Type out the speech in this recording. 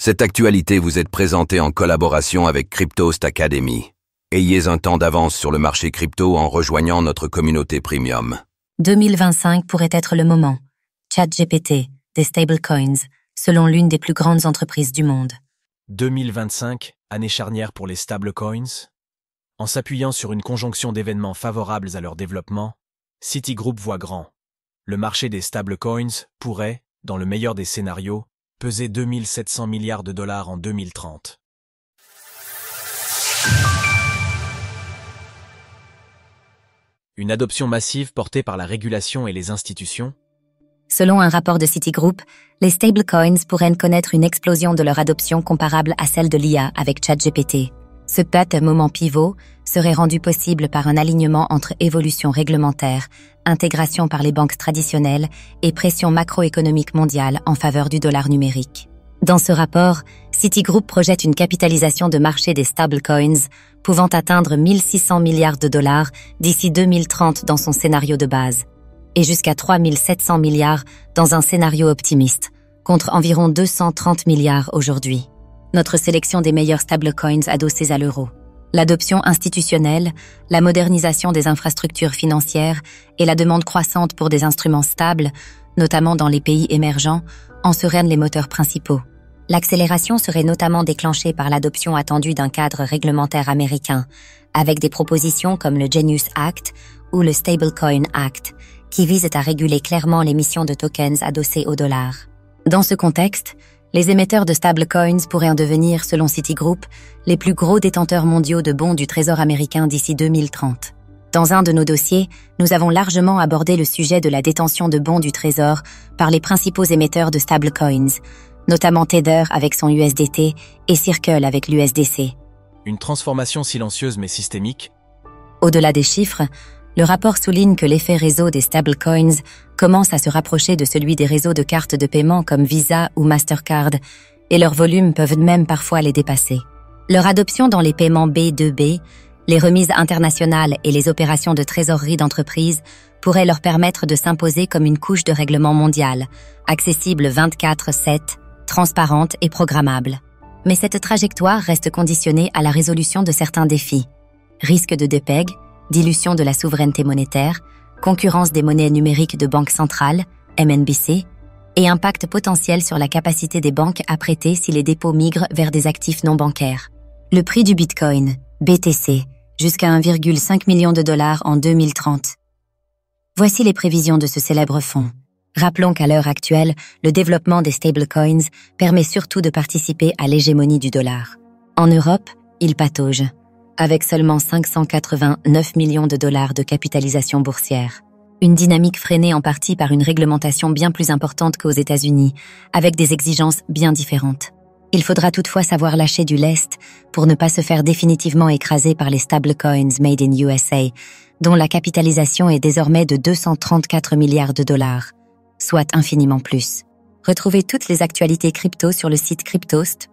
Cette actualité vous est présentée en collaboration avec Cryptost Academy. Ayez un temps d'avance sur le marché crypto en rejoignant notre communauté premium. 2025 pourrait être le moment. ChatGPT, des stablecoins, selon l'une des plus grandes entreprises du monde. 2025, année charnière pour les stablecoins. En s'appuyant sur une conjonction d'événements favorables à leur développement, Citigroup voit grand. Le marché des stablecoins pourrait, dans le meilleur des scénarios, peser 2700 milliards de dollars en 2030. Une adoption massive portée par la régulation et les institutions. Selon un rapport de Citigroup, les stablecoins pourraient connaître une explosion de leur adoption comparable à celle de l'IA avec ChatGPT. Ce moment pivot serait rendu possible par un alignement entre évolution réglementaire, intégration par les banques traditionnelles et pression macroéconomique mondiale en faveur du dollar numérique. Dans ce rapport, Citigroup projette une capitalisation de marché des stablecoins pouvant atteindre 1600 milliards de dollars d'ici 2030 dans son scénario de base, et jusqu'à 3700 milliards dans un scénario optimiste, contre environ 230 milliards aujourd'hui. Notre sélection des meilleurs stablecoins adossés à l'euro. L'adoption institutionnelle, la modernisation des infrastructures financières et la demande croissante pour des instruments stables, notamment dans les pays émergents, en seraient les moteurs principaux. L'accélération serait notamment déclenchée par l'adoption attendue d'un cadre réglementaire américain, avec des propositions comme le Genius Act ou le Stablecoin Act, qui visent à réguler clairement l'émission de tokens adossés au dollar. Dans ce contexte, les émetteurs de stablecoins pourraient en devenir, selon Citigroup, les plus gros détenteurs mondiaux de bons du Trésor américain d'ici 2030. Dans un de nos dossiers, nous avons largement abordé le sujet de la détention de bons du Trésor par les principaux émetteurs de stablecoins, notamment Tether avec son USDT et Circle avec l'USDC. Une transformation silencieuse mais systémique. Au-delà des chiffres, le rapport souligne que l'effet réseau des stablecoins commence à se rapprocher de celui des réseaux de cartes de paiement comme Visa ou Mastercard, et leurs volumes peuvent même parfois les dépasser. Leur adoption dans les paiements B2B, les remises internationales et les opérations de trésorerie d'entreprise pourrait leur permettre de s'imposer comme une couche de règlement mondial, accessible 24/7, transparente et programmable. Mais cette trajectoire reste conditionnée à la résolution de certains défis. Risque de dépeg, dilution de la souveraineté monétaire, concurrence des monnaies numériques de banques centrales, MNBC, et impact potentiel sur la capacité des banques à prêter si les dépôts migrent vers des actifs non bancaires. Le prix du Bitcoin, BTC, jusqu'à 1,5 million de dollars en 2030. Voici les prévisions de ce célèbre fonds. Rappelons qu'à l'heure actuelle, le développement des stablecoins permet surtout de participer à l'hégémonie du dollar. En Europe, il patauge, avec seulement 589 millions de dollars de capitalisation boursière. Une dynamique freinée en partie par une réglementation bien plus importante qu'aux États-Unis, avec des exigences bien différentes. Il faudra toutefois savoir lâcher du lest pour ne pas se faire définitivement écraser par les stablecoins made in USA, dont la capitalisation est désormais de 234 milliards de dollars, soit infiniment plus. Retrouvez toutes les actualités crypto sur le site cryptost.fr.